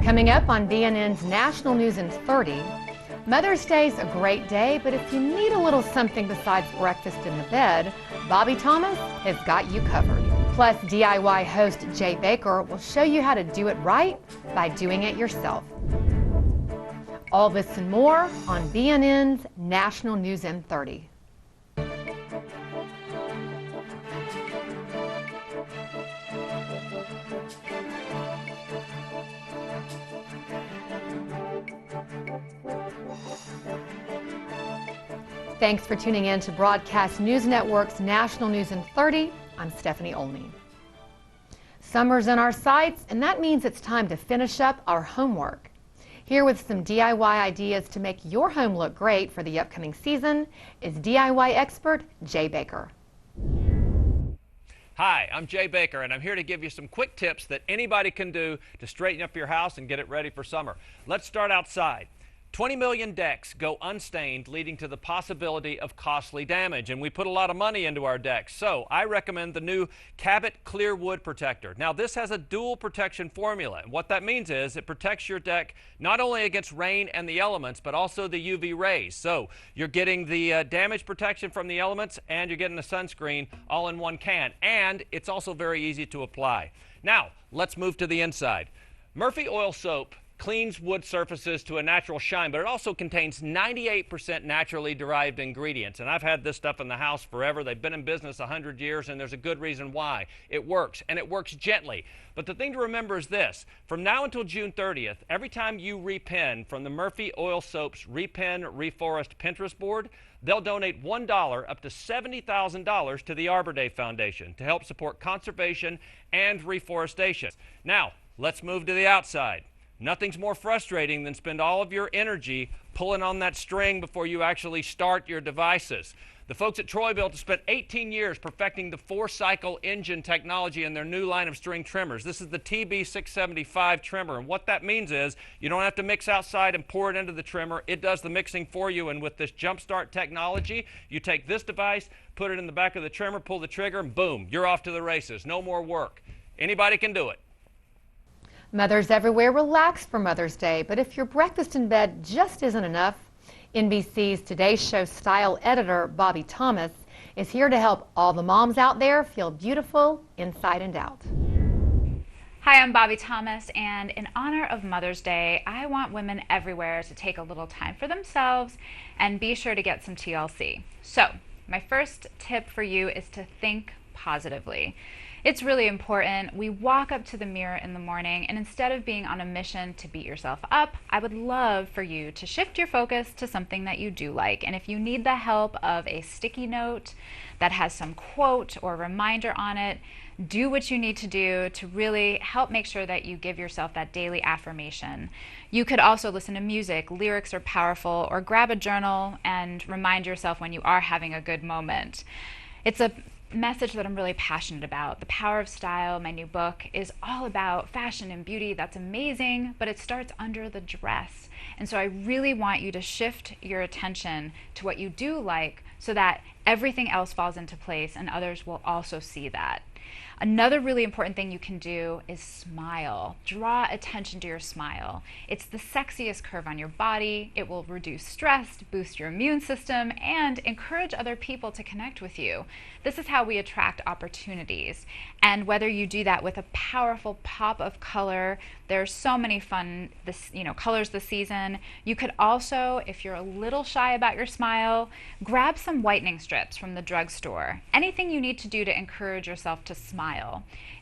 Coming up on BNN's National News in 30, Mother's Day's a great day, but if you need a little something besides breakfast in the bed, Bobby Thomas has got you covered. Plus, DIY host Jay Baker will show you how to do it right by doing it yourself. All this and more on BNN's National News in 30. Thanks for tuning in to Broadcast News Network's National News in 30. I'm Stephanie Olney. Summer's in our sights, and that means it's time to finish up our homework. Here with some DIY ideas to make your home look great for the upcoming season is DIY expert Jay Baker. Hi, I'm Jay Baker, and I'm here to give you some quick tips that anybody can do to straighten up your house and get it ready for summer. Let's start outside. 20 million decks go unstained, leading to the possibility of costly damage, and we put a lot of money into our decks. So I recommend the new Cabot Clear Wood Protector. Now, this has a dual protection formula, and what that means is it protects your deck not only against rain and the elements, but also the UV rays. So you're getting the damage protection from the elements, and you're getting the sunscreen all in one can, and it's also very easy to apply. Now, let's move to the inside. Murphy Oil Soap cleans wood surfaces to a natural shine, but it also contains 98% naturally derived ingredients. And I've had this stuff in the house forever. They've been in business 100 years, and there's a good reason why. It works, and it works gently. But the thing to remember is this. From now until June 30th, every time you repin from the Murphy Oil Soap's Repin Reforest Pinterest board, they'll donate $1 up to $70,000 to the Arbor Day Foundation to help support conservation and reforestation. Now, let's move to the outside. Nothing's more frustrating than spend all of your energy pulling on that string before you actually start your devices. The folks at Troy-Bilt have spent 18 years perfecting the 4-cycle engine technology in their new line of string trimmers. This is the TB675 trimmer, and what that means is you don't have to mix outside and pour it into the trimmer. It does the mixing for you, and with this Jump Start technology, you take this device, put it in the back of the trimmer, pull the trigger, and boom, you're off to the races. No more work. Anybody can do it. Mothers everywhere relax for Mother's Day, but if your breakfast in bed just isn't enough, NBC's Today Show style editor Bobby Thomas is here to help all the moms out there feel beautiful inside and out. Hi, I'm Bobby Thomas, and in honor of Mother's Day, I want women everywhere to take a little time for themselves and be sure to get some TLC. So, my first tip for you is to think positively. It's really important. We walk up to the mirror in the morning, and instead of being on a mission to beat yourself up, I would love for you to shift your focus to something that you do like. And if you need the help of a sticky note that has some quote or reminder on it, do what you need to do to really help make sure that you give yourself that daily affirmation. You could also listen to music. Lyrics are powerful, or grab a journal and remind yourself when you are having a good moment. It's a message that I'm really passionate about. The Power of Style, my new book, is all about fashion and beauty. That's amazing, but it starts under the dress. And so I really want you to shift your attention to what you do like so that everything else falls into place and others will also see that. Another really important thing you can do is smile. Draw attention to your smile. It's the sexiest curve on your body. It will reduce stress, boost your immune system, and encourage other people to connect with you. This is how we attract opportunities. And whether you do that with a powerful pop of color, there's so many fun colors this season. You could also, if you're a little shy about your smile, grab some whitening strips from the drugstore. Anything you need to do to encourage yourself to smile.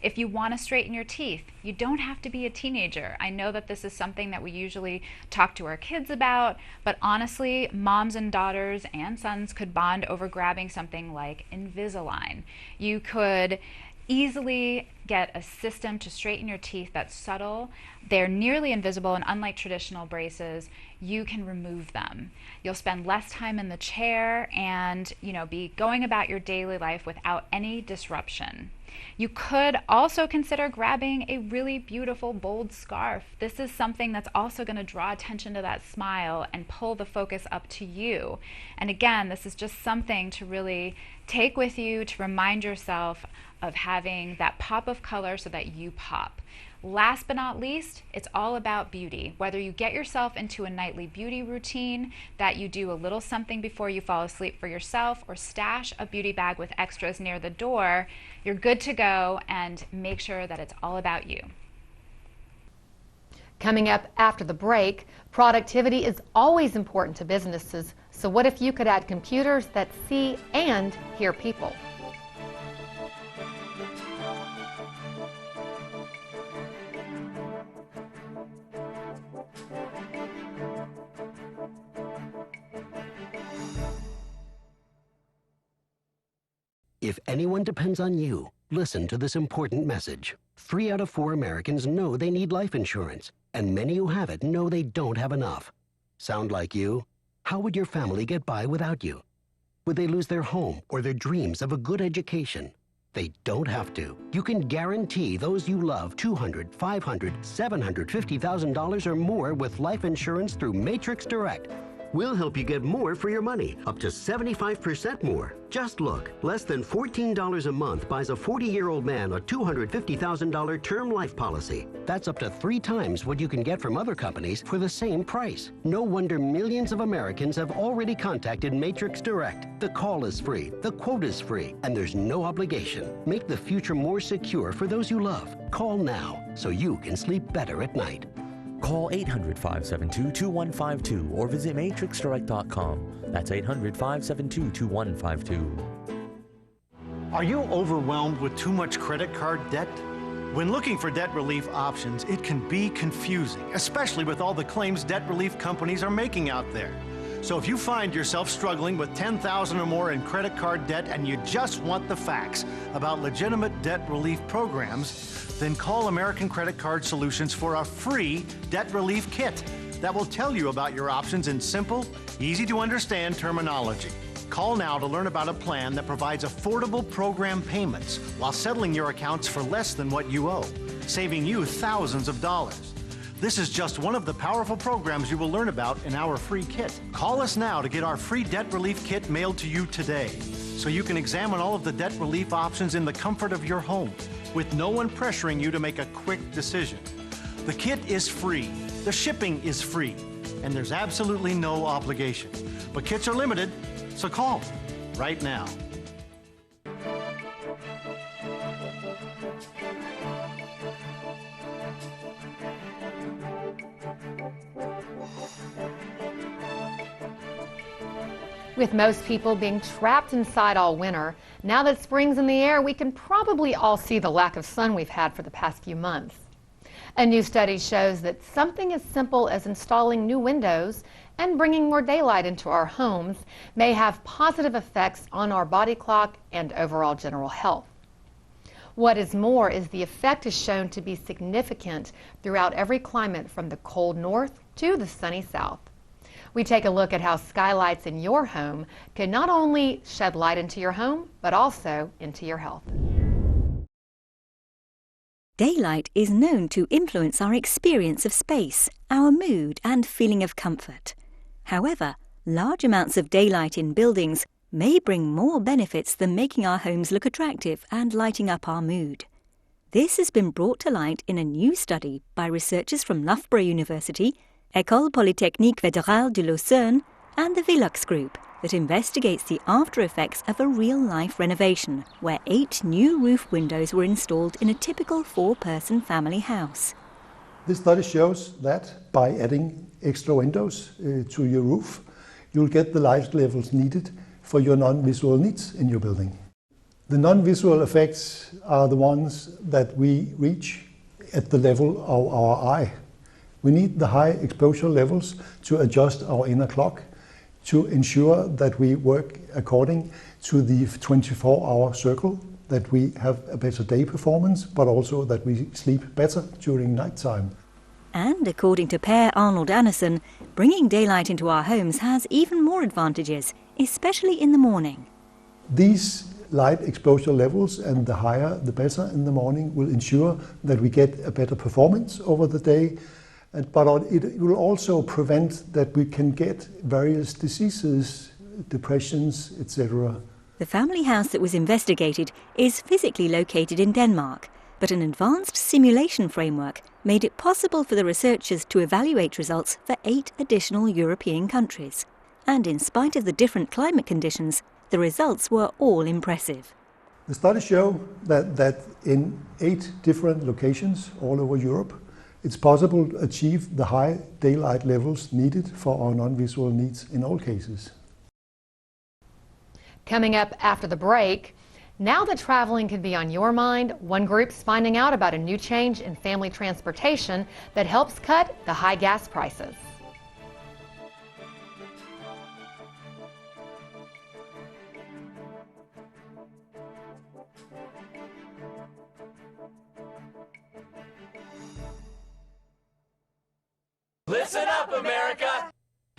If you want to straighten your teeth, you don't have to be a teenager. I know that this is something that we usually talk to our kids about, but honestly, moms and daughters and sons could bond over grabbing something like Invisalign. You could easily get a system to straighten your teeth that's subtle. They're nearly invisible, and unlike traditional braces, you can remove them. You'll spend less time in the chair and be going about your daily life without any disruption. You could also consider grabbing a really beautiful, bold scarf. This is something that's also going to draw attention to that smile and pull the focus up to you. And again, this is just something to really take with you to remind yourself of having that pop of color so that you pop. last but not least, it's all about beauty. Whether you get yourself into a nightly beauty routine, that you do a little something before you fall asleep for yourself, or stash a beauty bag with extras near the door, you're good to go, and make sure that it's all about you. Coming up after the break, productivity is always important to businesses. So what if you could add computers that see and hear people? If anyone depends on you, listen to this important message. 3 out of 4 Americans know they need life insurance, and many who have it know they don't have enough. Sound like you? How would your family get by without you? Would they lose their home or their dreams of a good education? They don't have to. You can guarantee those you love $200,000, $500,000, $750,000 or more with life insurance through Matrix Direct. We'll help you get more for your money, up to 75% more. Just look, less than $14 a month buys a 40-year-old man a $250,000 term life policy. That's up to 3 times what you can get from other companies for the same price. No wonder millions of Americans have already contacted Matrix Direct. The call is free, the quote is free, and there's no obligation. Make the future more secure for those you love. Call now so you can sleep better at night. Call 800-572-2152 or visit matrixdirect.com. That's 800-572-2152. Are you overwhelmed with too much credit card debt? When looking for debt relief options, it can be confusing, especially with all the claims debt relief companies are making out there. So if you find yourself struggling with $10,000 or more in credit card debt and you just want the facts about legitimate debt relief programs, then call American Credit Card Solutions for a free debt relief kit that will tell you about your options in simple, easy-to-understand terminology. Call now to learn about a plan that provides affordable program payments while settling your accounts for less than what you owe, saving you thousands of dollars. This is just one of the powerful programs you will learn about in our free kit. Call us now to get our free debt relief kit mailed to you today, so you can examine all of the debt relief options in the comfort of your home, with no one pressuring you to make a quick decision. The kit is free, the shipping is free, and there's absolutely no obligation. But kits are limited, so call right now. With most people being trapped inside all winter, now that spring's in the air, we can probably all see the lack of sun we've had for the past few months. A new study shows that something as simple as installing new windows and bringing more daylight into our homes may have positive effects on our body clock and overall general health. What is more is the effect is shown to be significant throughout every climate from the cold north to the sunny south. We take a look at how skylights in your home can not only shed light into your home, but also into your health. Daylight is known to influence our experience of space, our mood and feeling of comfort. However, large amounts of daylight in buildings may bring more benefits than making our homes look attractive and lighting up our mood. This has been brought to light in a new study by researchers from Loughborough University, École Polytechnique Fédérale de Lausanne and the Velux Group that investigates the after-effects of a real-life renovation where 8 new roof windows were installed in a typical 4-person family house. This study shows that by adding extra windows to your roof, you'll get the light levels needed for your non-visual needs in your building. The non-visual effects are the ones that we reach at the level of our eye. We need the high exposure levels to adjust our inner clock to ensure that we work according to the 24-hour circle, that we have a better day performance, but also that we sleep better during nighttime. And according to Per Arnold Anderson, bringing daylight into our homes has even more advantages, especially in the morning. These light exposure levels, and the higher the better in the morning, will ensure that we get a better performance over the day. But it will also prevent that we can get various diseases, depressions, etc. The family house that was investigated is physically located in Denmark, but an advanced simulation framework made it possible for the researchers to evaluate results for 8 additional European countries. And in spite of the different climate conditions, the results were all impressive. The studies show that in 8 different locations all over Europe, it's possible to achieve the high daylight levels needed for our non-visual needs in all cases. Coming up after the break, now that traveling can be on your mind, one group's finding out about a new change in family transportation that helps cut the high gas prices. Listen up, America!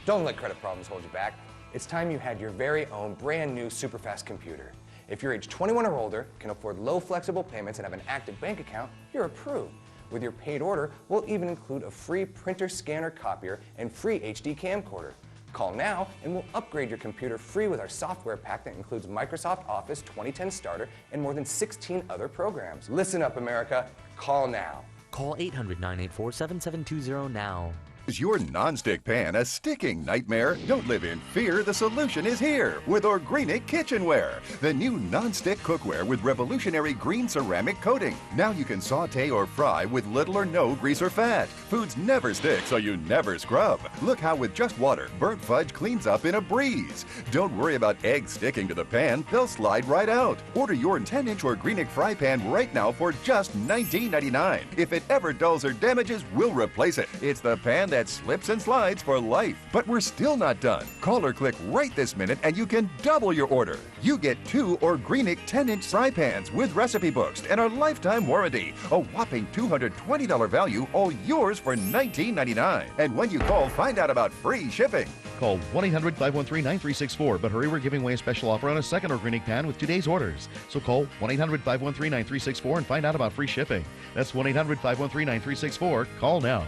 Don't let credit problems hold you back. It's time you had your very own brand new super fast computer. If you're age 21 or older, can afford low flexible payments and have an active bank account, you're approved. With your paid order, we'll even include a free printer, scanner, copier, and free HD camcorder. Call now and we'll upgrade your computer free with our software pack that includes Microsoft Office 2010 Starter and more than 16 other programs. Listen up, America. Call now. Call 800-984-7720 now. Is your non-stick pan a sticking nightmare? Don't live in fear. The solution is here with Organic Kitchenware, the new non-stick cookware with revolutionary green ceramic coating. Now you can saute or fry with little or no grease or fat. Foods never stick, so you never scrub. Look how with just water, burnt fudge cleans up in a breeze. Don't worry about eggs sticking to the pan. They'll slide right out. Order your 10-inch Organic fry pan right now for just $19.99. If it ever dulls or damages, we'll replace it. It's the pan that slips and slides for life. But we're still not done. Call or click right this minute and you can double your order. You get 2 Organic 10-inch fry pans with recipe books and a lifetime warranty. A whopping $220 value, all yours for $19.99. And when you call, find out about free shipping. Call 1-800-513-9364, but hurry, we're giving away a special offer on a second Organic pan with today's orders. So call 1-800-513-9364 and find out about free shipping. That's 1-800-513-9364. Call now.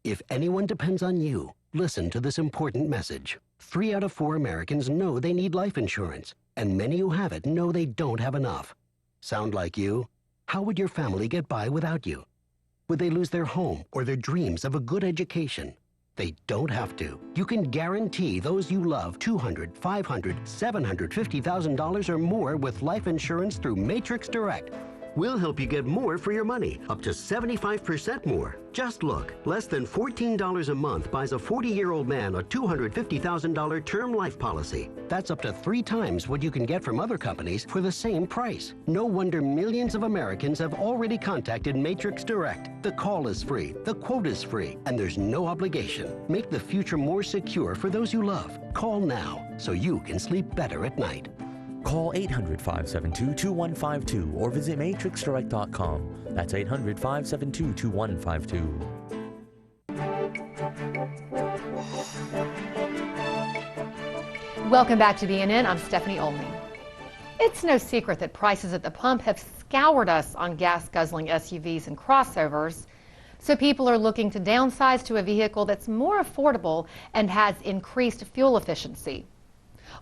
If anyone depends on you, listen to this important message. 3 out of 4 Americans know they need life insurance, and many who have it know they don't have enough. Sound like you? How would your family get by without you? Would they lose their home or their dreams of a good education? They don't have to. You can guarantee those you love $200,000, $500,000, $750,000 or more with life insurance through Matrix Direct. We'll help you get more for your money, up to 75% more. Just look, less than $14 a month buys a 40-year-old man a $250,000 term life policy. That's up to 3 times what you can get from other companies for the same price. No wonder millions of Americans have already contacted Matrix Direct. The call is free, the quote is free, and there's no obligation. Make the future more secure for those you love. Call now so you can sleep better at night. Call 800-572-2152 or visit matrixdirect.com. That's 800-572-2152. Welcome back to BNN. I'm Stephanie Olney. It's no secret that prices at the pump have scoured us on gas-guzzling SUVs and crossovers. So people are looking to downsize to a vehicle that's more affordable and has increased fuel efficiency.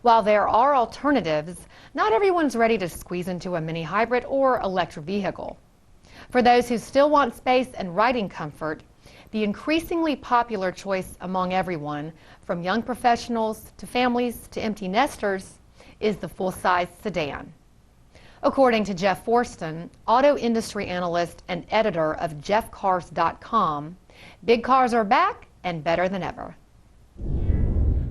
While there are alternatives, not everyone's ready to squeeze into a mini hybrid or electric vehicle. For those who still want space and riding comfort, the increasingly popular choice among everyone, from young professionals to families to empty nesters, is the full-size sedan. According to Jeff Forston, auto industry analyst and editor of JeffCars.com, big cars are back and better than ever.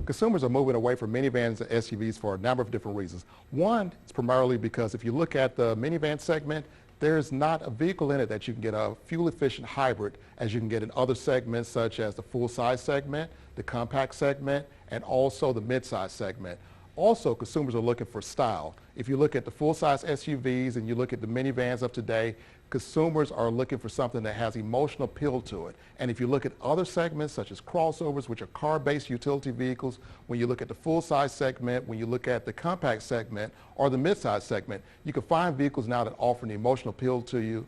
Consumers are moving away from minivans and SUVs for a number of different reasons. One is primarily because if you look at the minivan segment, there's not a vehicle in it that you can get a fuel-efficient hybrid as you can get in other segments such as the full-size segment, the compact segment, and also the mid-size segment. Also, consumers are looking for style. If you look at the full-size SUVs and you look at the minivans of today, consumers are looking for something that has emotional appeal to it. And if you look at other segments such as crossovers, which are car-based utility vehicles, when you look at the full-size segment, when you look at the compact segment or the mid-size segment, you can find vehicles now that offer an emotional appeal to you,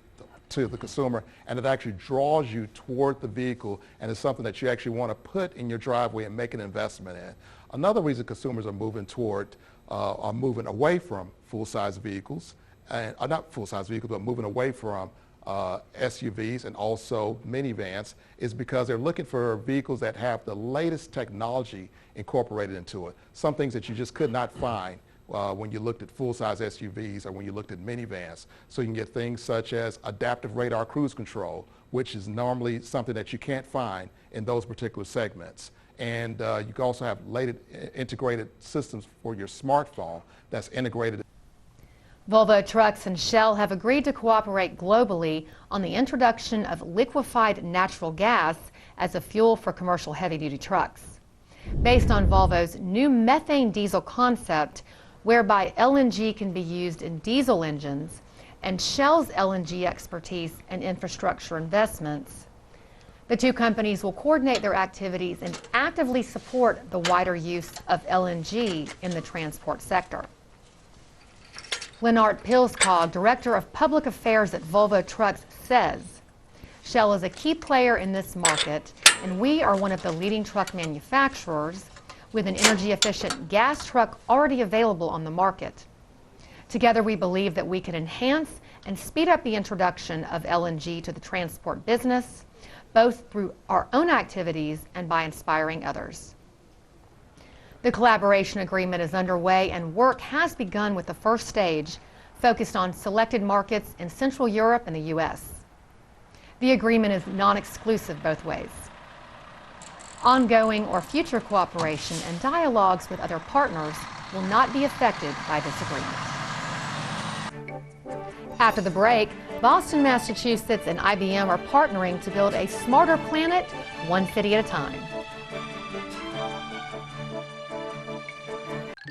to the consumer, and it actually draws you toward the vehicle and it's something that you actually want to put in your driveway and make an investment in. Another reason consumers are moving away from full-size vehicles not full-size vehicles, but moving away from SUVs and also minivans, is because they're looking for vehicles that have the latest technology incorporated into it. Some things that you just could not find when you looked at full-size SUVs or when you looked at minivans. So you can get things such as adaptive radar cruise control, which is normally something that you can't find in those particular segments. And you can also have integrated systems for your smartphone that's integrated. Volvo Trucks and Shell have agreed to cooperate globally on the introduction of liquefied natural gas as a fuel for commercial heavy-duty trucks. Based on Volvo's new methane diesel concept, whereby LNG can be used in diesel engines, and Shell's LNG expertise and infrastructure investments, the two companies will coordinate their activities and actively support the wider use of LNG in the transport sector. Lennart Pilskog, Director of Public Affairs at Volvo Trucks, says Shell is a key player in this market, and we are one of the leading truck manufacturers with an energy-efficient gas truck already available on the market. Together, we believe that we can enhance and speed up the introduction of LNG to the transport business, both through our own activities and by inspiring others. The collaboration agreement is underway and work has begun with the first stage focused on selected markets in Central Europe and the U.S. The agreement is non-exclusive both ways. Ongoing or future cooperation and dialogues with other partners will not be affected by this agreement. After the break, Boston, Massachusetts and IBM are partnering to build a smarter planet, one city at a time.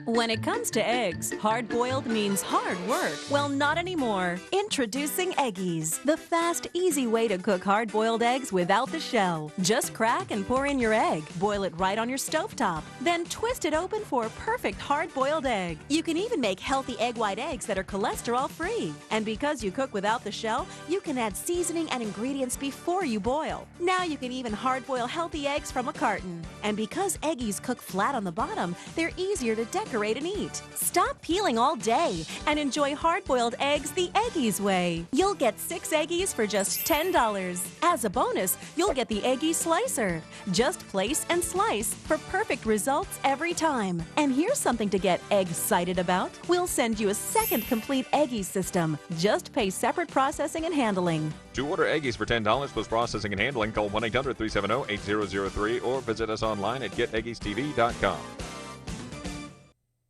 When it comes to eggs, hard-boiled means hard work. Well, not anymore. Introducing Eggies, the fast, easy way to cook hard-boiled eggs without the shell. Just crack and pour in your egg. Boil it right on your stovetop. Then twist it open for a perfect hard-boiled egg. You can even make healthy egg white eggs that are cholesterol-free. And because you cook without the shell, you can add seasoning and ingredients before you boil. Now you can even hard-boil healthy eggs from a carton. And because Eggies cook flat on the bottom, they're easier to decorate and eat. Stop peeling all day and enjoy hard-boiled eggs the Eggies way. You'll get 6 Eggies for just $10. As a bonus, you'll get the Eggie Slicer. Just place and slice for perfect results every time. And here's something to get egg-cited about. We'll send you a second complete Eggie system. Just pay separate processing and handling. To order Eggies for $10 plus processing and handling, call 1-800-370-8003 or visit us online at geteggiestv.com.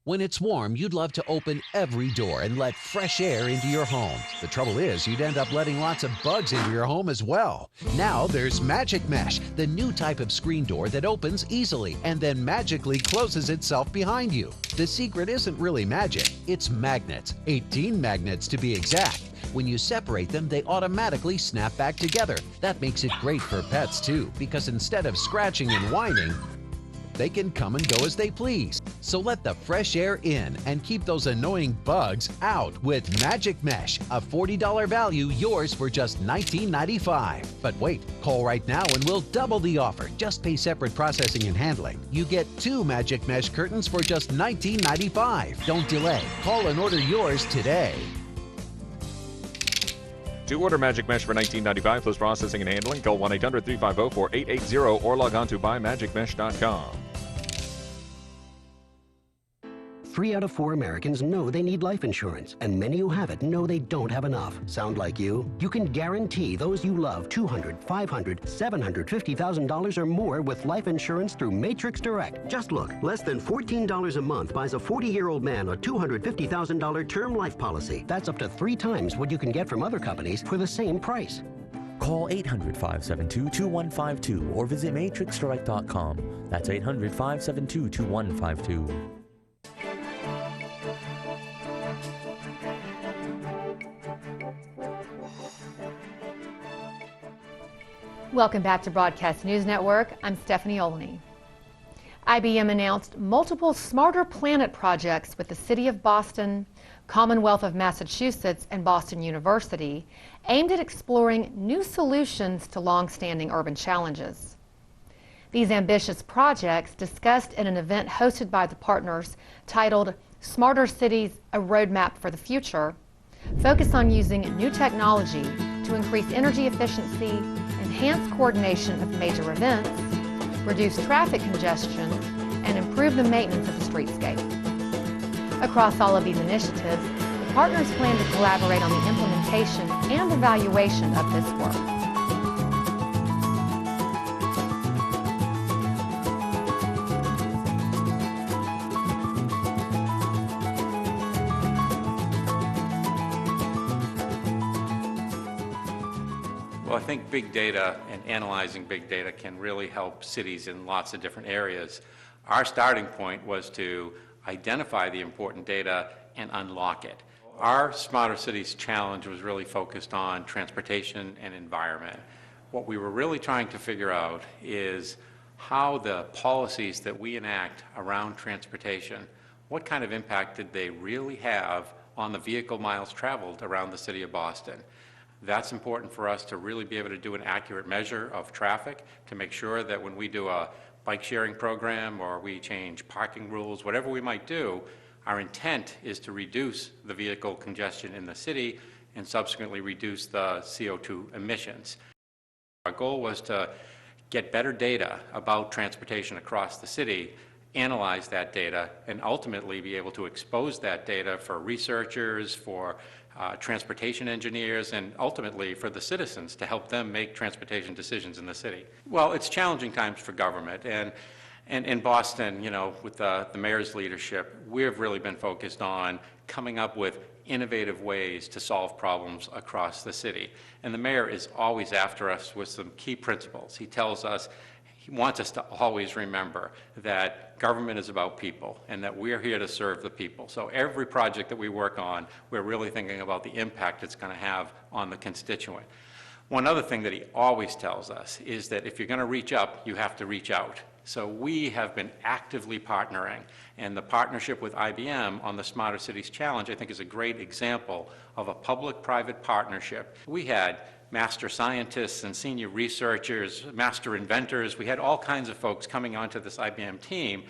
When it's warm, you'd love to open every door and let fresh air into your home. The trouble is, you'd end up letting lots of bugs into your home as well. Now there's Magic Mesh, the new type of screen door that opens easily and then magically closes itself behind you. The secret isn't really magic, it's magnets, 18 magnets to be exact. When you separate them, they automatically snap back together. That makes it great for pets too, because instead of scratching and whining, they can come and go as they please. So let the fresh air in and keep those annoying bugs out with Magic Mesh, a $40 value, yours for just $19.95. But wait, call right now and we'll double the offer. Just pay separate processing and handling. You get 2 Magic Mesh curtains for just $19.95. Don't delay. Call and order yours today. To order Magic Mesh for $19.95 plus processing and handling, call 1-800-350-4880 or log on to buymagicmesh.com. 3 out of 4 Americans know they need life insurance, and many who have it know they don't have enough. Sound like you? You can guarantee those you love $200, $500, $750,000 or more with life insurance through Matrix Direct. Just look, less than $14 a month buys a 40-year-old man a $250,000 term life policy. That's up to 3 times what you can get from other companies for the same price. Call 800-572-2152 or visit matrixdirect.com. That's 800-572-2152. Welcome back to Broadcast News Network. I'm Stephanie Olney. IBM announced multiple Smarter Planet projects with the City of Boston, Commonwealth of Massachusetts, and Boston University, aimed at exploring new solutions to long-standing urban challenges. These ambitious projects, discussed in an event hosted by the partners titled Smarter Cities, A Roadmap for the Future, Focus on using new technology to increase energy efficiency, enhance coordination of major events, reduce traffic congestion, and improve the maintenance of the streetscape. Across all of these initiatives, the partners plan to collaborate on the implementation and evaluation of this work. Well, I think big data and analyzing big data can really help cities in lots of different areas. Our starting point was to identify the important data and unlock it. Our Smarter Cities Challenge was really focused on transportation and environment. What we were really trying to figure out is how the policies that we enact around transportation, what kind of impact did they really have on the vehicle miles traveled around the city of Boston. That's important for us to really be able to do an accurate measure of traffic to make sure that when we do a bike sharing program or we change parking rules, whatever we might do, our intent is to reduce the vehicle congestion in the city and subsequently reduce the CO2 emissions. Our goal was to get better data about transportation across the city, analyze that data, and ultimately be able to expose that data for researchers, for transportation engineers, and ultimately for the citizens to help them make transportation decisions in the city. Well, it's challenging times for government, and in Boston, you know, with the mayor's leadership, we've really been focused on coming up with innovative ways to solve problems across the city. And the mayor is always after us with some key principles. He tells us, he wants us to always remember that government is about people and that we're here to serve the people. So every project that we work on, we're really thinking about the impact it's going to have on the constituent. One other thing that he always tells us is that if you're going to reach up, you have to reach out. So we have been actively partnering, and the partnership with IBM on the Smarter Cities Challenge, I think, is a great example of a public-private partnership. We had master scientists and senior researchers, master inventors. We had all kinds of folks coming onto this IBM team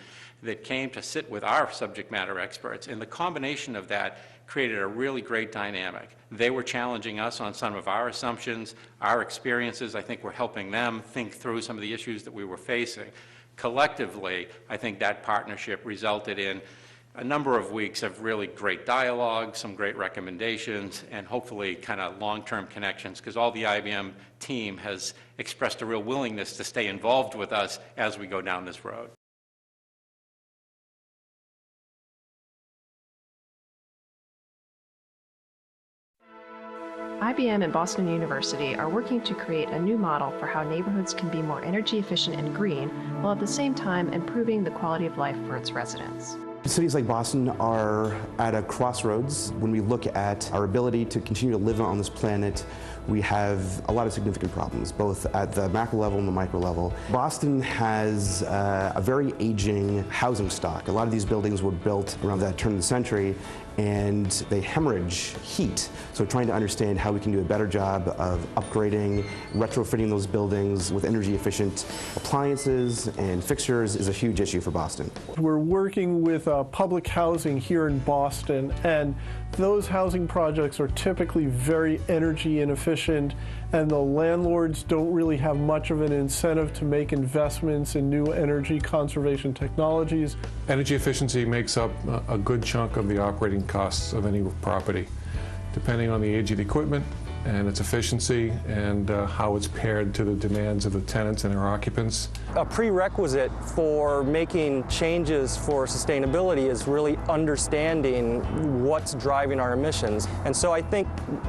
that came to sit with our subject matter experts, and the combination of that created a really great dynamic. They were challenging us on some of our assumptions, our experiences. I think we're helping them think through some of the issues that we were facing. Collectively, I think that partnership resulted in a number of weeks of really great dialogue, some great recommendations, and hopefully kind of long-term connections, because all the IBM team has expressed a real willingness to stay involved with us as we go down this road. IBM and Boston University are working to create a new model for how neighborhoods can be more energy efficient and green, while at the same time improving the quality of life for its residents. Cities like Boston are at a crossroads. When we look at our ability to continue to live on this planet, we have a lot of significant problems, both at the macro level and the micro level. Boston has a very aging housing stock. A lot of these buildings were built around that turn of the century, and they hemorrhage heat. So trying to understand how we can do a better job of upgrading, retrofitting those buildings with energy efficient appliances and fixtures is a huge issue for Boston. We're working with public housing here in Boston, and those housing projects are typically very energy inefficient, and the landlords don't really have much of an incentive to make investments in new energy conservation technologies. Energy efficiency makes up a good chunk of the operating costs of any property, depending on the age of the equipment and its efficiency and how it's paired to the demands of the tenants and their occupants. A prerequisite for making changes for sustainability is really understanding what's driving our emissions. And so I think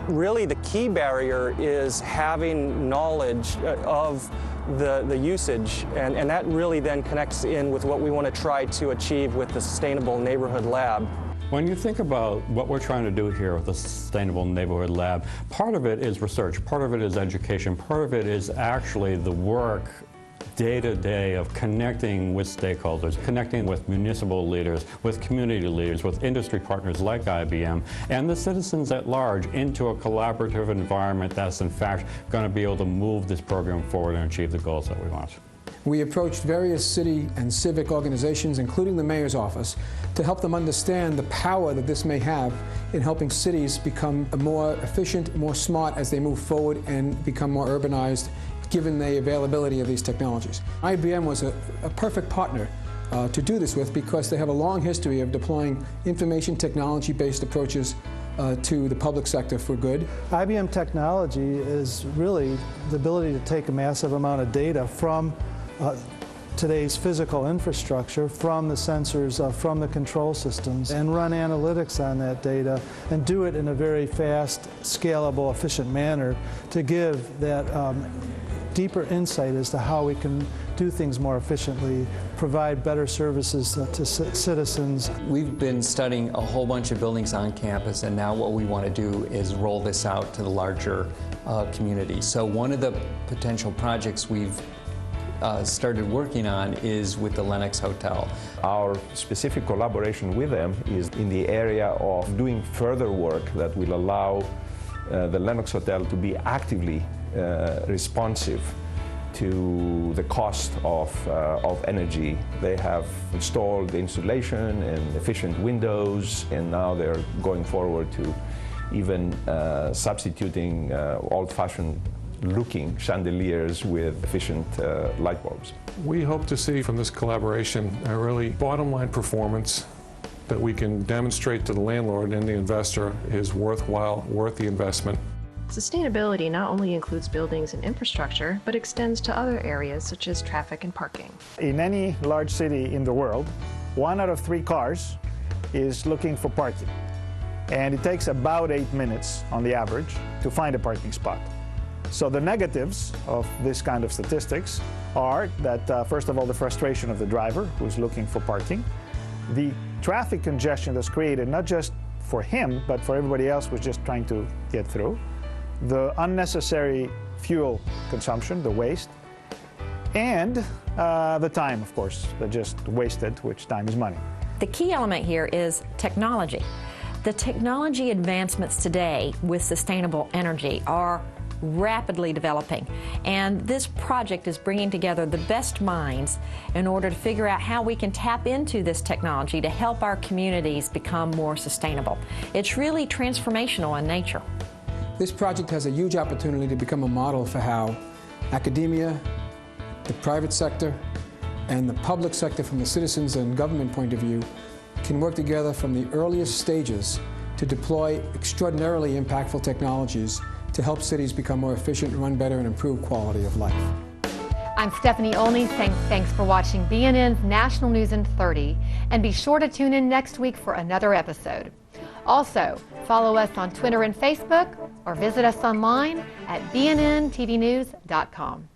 really the key barrier is having knowledge of the usage, and that really then connects in with what we want to try to achieve with the Sustainable Neighborhood Lab. When you think about what we're trying to do here with the Sustainable Neighborhood Lab, part of it is research, part of it is education, part of it is actually the work day-to-day of connecting with stakeholders, connecting with municipal leaders, with community leaders, with industry partners like IBM, and the citizens at large into a collaborative environment that's in fact going to be able to move this program forward and achieve the goals that we want. We approached various city and civic organizations, including the mayor's office, to help them understand the power that this may have in helping cities become more efficient, more smart as they move forward and become more urbanized, given the availability of these technologies. IBM was a perfect partner to do this with because they have a long history of deploying information technology-based approaches to the public sector for good. IBM technology is really the ability to take a massive amount of data from today's physical infrastructure, from the sensors, from the control systems, and run analytics on that data and do it in a very fast, scalable, efficient manner to give that deeper insight as to how we can do things more efficiently, provide better services to citizens. We've been studying a whole bunch of buildings on campus, and now what we want to do is roll this out to the larger community. So one of the potential projects we've started working on is with the Lenox Hotel. Our specific collaboration with them is in the area of doing further work that will allow the Lenox Hotel to be actively responsive to the cost of energy. They have installed the insulation and efficient windows, and now they're going forward to even substituting old-fashioned looking chandeliers with efficient light bulbs. We hope to see from this collaboration a really bottom line performance that we can demonstrate to the landlord and the investor is worthwhile, worth the investment. Sustainability not only includes buildings and infrastructure, but extends to other areas such as traffic and parking. In any large city in the world, 1 out of 3 cars is looking for parking. And it takes about 8 minutes on the average to find a parking spot. So the negatives of this kind of statistics are that, first of all, the frustration of the driver who's looking for parking, the traffic congestion that's created not just for him, but for everybody else who's just trying to get through, the unnecessary fuel consumption, the waste, and the time, of course, that just wasted, which time is money. The key element here is technology. The technology advancements today with sustainable energy are rapidly developing, and this project is bringing together the best minds in order to figure out how we can tap into this technology to help our communities become more sustainable. It's really transformational in nature. This project has a huge opportunity to become a model for how academia, the private sector, and the public sector from the citizens and government point of view can work together from the earliest stages to deploy extraordinarily impactful technologies to help cities become more efficient, run better, and improve quality of life. I'm Stephanie Olney saying thanks for watching BNN's National News in 30, and be sure to tune in next week for another episode. Also, follow us on Twitter and Facebook, or visit us online at bnntvnews.com.